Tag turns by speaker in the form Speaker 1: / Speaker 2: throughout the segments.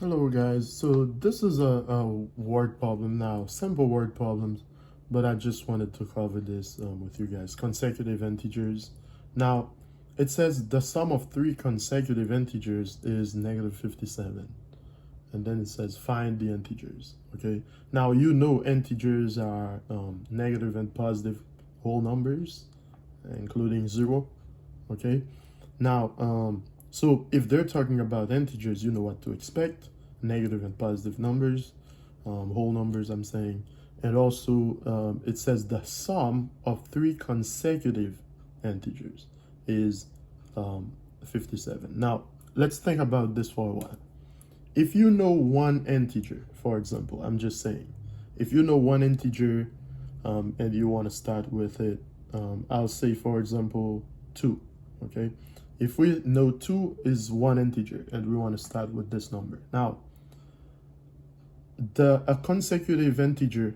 Speaker 1: Hello guys, so this is a word problem now, simple word problems, but I just wanted to cover this with you guys. Consecutive integers. Now, it says the sum of three consecutive integers is negative 57. And then it says find the integers, okay? Now, you know integers are negative and positive whole numbers, including zero, okay? Now, so if they're talking about integers, you know what to expect: negative and positive numbers, whole numbers, I'm saying. And also, it says the sum of three consecutive integers is 57. Now, let's think about this for a while. If you know one integer, for example, I'm just saying, if you know one integer and you want to start with it, I'll say, for example, 2, okay? If we know 2 is one integer and we want to start with this number. Now, a consecutive integer,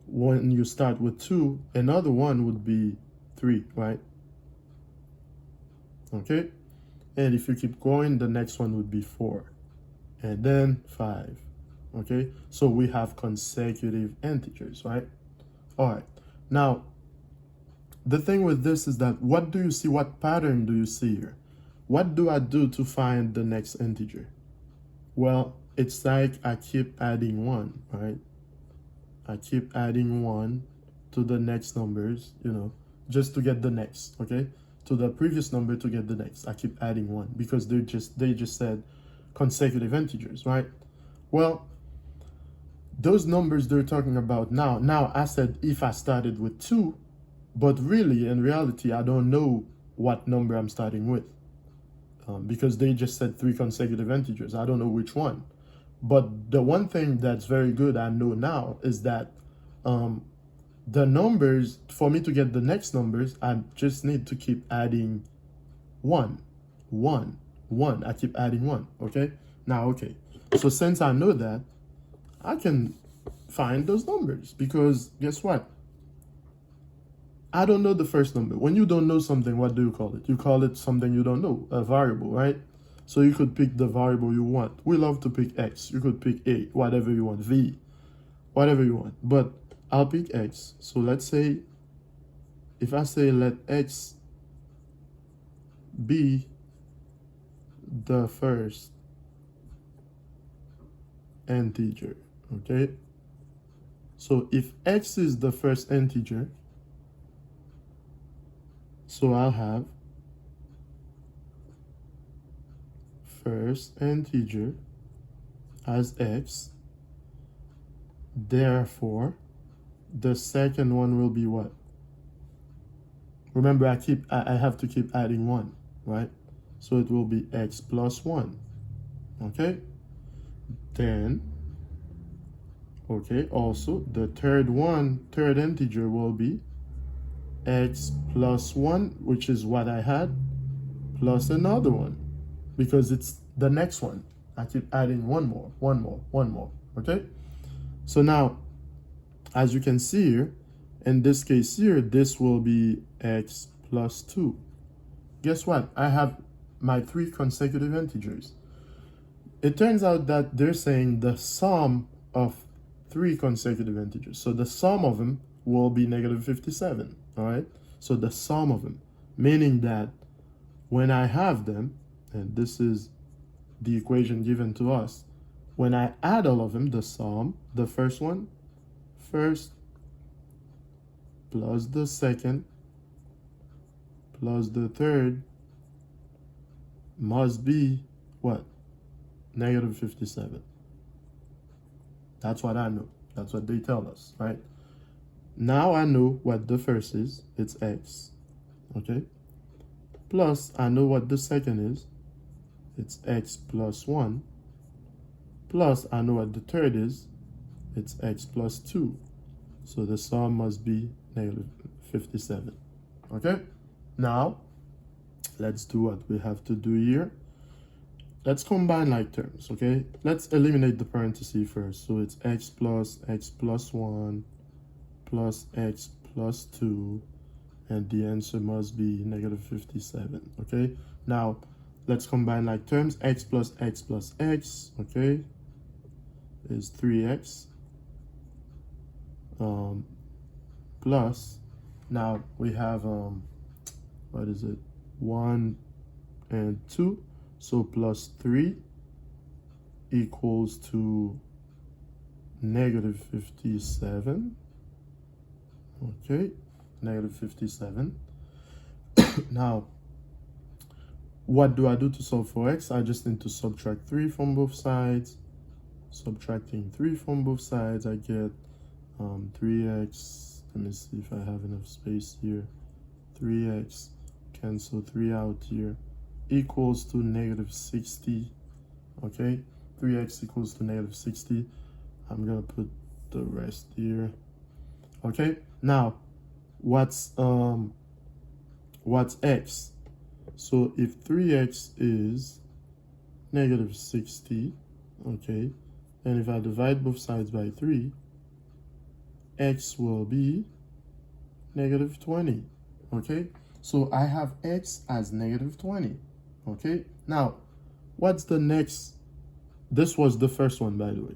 Speaker 1: when you start with 2, another one would be 3, right? Okay? And if you keep going, the next one would be 4. And then 5. Okay? So we have consecutive integers, right? All right. Now, the thing with this is that what do you see? What pattern do you see here? What do I do to find the next integer? Well, it's like I keep adding 1, right? I keep adding 1 to the next numbers, just to get the next, okay? To the previous number to get the next. I keep adding 1 because they just said consecutive integers, right? Well, those numbers they're talking about now I said if I started with 2, but really in reality I don't know what number I'm starting with, because they just said 3 consecutive integers. I don't know which one. But the one thing that's very good I know now is that the numbers, for me to get the next numbers, I just need to keep adding 1, 1, 1. I keep adding 1, okay? Now, okay. So since I know that, I can find those numbers, because guess what? I don't know the first number. When you don't know something, what do you call it? You call it something you don't know, a variable, right? So you could pick the variable you want. We love to pick X. You could pick A, whatever you want, V, whatever you want. But I'll pick X. So let's say, if I say let X be the first integer, okay? So if X is the first integer, so I'll have first integer as X. Therefore, the second one will be what? Remember, I have to keep adding 1, right? So it will be X plus 1, okay? Then, okay, also the third integer will be X plus 1, which is what I had, plus another one, because it's the next one. I keep adding 1 more, 1 more, 1 more, okay? So now, as you can see here, in this case here, this will be X plus 2. Guess what? I have my 3 consecutive integers. It turns out that they're saying the sum of 3 consecutive integers. So the sum of them will be negative 57, all right? So the sum of them, meaning that when I have them, and this is the equation given to us, when I add all of them, the sum, the first one, first, plus the second, plus the third, must be what? Negative 57. That's what I know. That's what they tell us, right? Now I know what the first is. It's X, okay? Plus, I know what the second is. It's X plus 1. Plus, I know what the third is. It's X plus 2. So the sum must be negative 57, okay? Now, let's do what we have to do here. Let's combine like terms, okay? Let's eliminate the parentheses first. So it's X plus 1 plus X plus 2, and the answer must be negative 57, okay? Now, let's combine like terms. X plus x plus x, okay, is 3x plus, now we have what is it, 1 and 2, so plus 3 equals to negative 57. Okay, negative 57. Now, what do I do to solve for x? I just need to subtract 3 from both sides. Subtracting 3 from both sides, I get 3x. Let me see if I have enough space here. 3x, cancel 3 out here, equals to negative 60. Okay, 3x equals to negative 60. I'm gonna put the rest here. Okay, now what's x? So if 3x is negative 60, okay, and if I divide both sides by 3, x will be negative 20. Okay, so I have x as negative 20. Okay, now what's the next? This was the first one, by the way.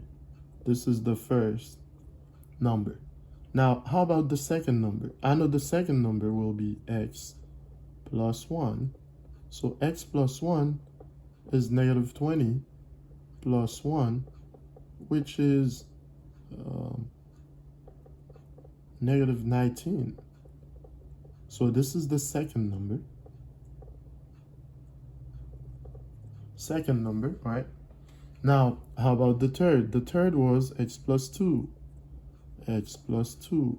Speaker 1: This is the first number. Now, how about the second number? I know the second number will be x plus 1. So x plus 1 is negative 20 plus 1, which is negative 19. So this is the second number. Second number, right? Now, how about the third? The third was x plus 2. X plus 2.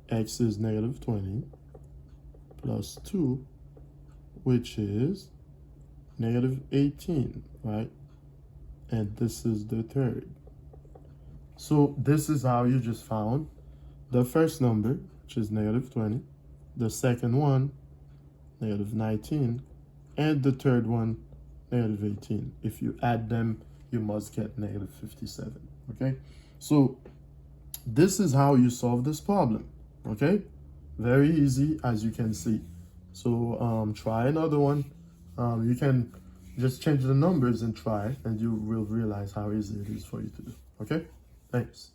Speaker 1: X is negative 20 plus 2, which is negative 18, right? And this is the third. So this is how you just found the first number, which is negative 20, the second one, negative 19, and the third one, negative 18. If you add them, you must get negative 57, okay? So this is how you solve this problem, okay? Very easy, as you can see. So try another one. You can just change the numbers and try, and you will realize how easy it is for you to do, okay? Thanks.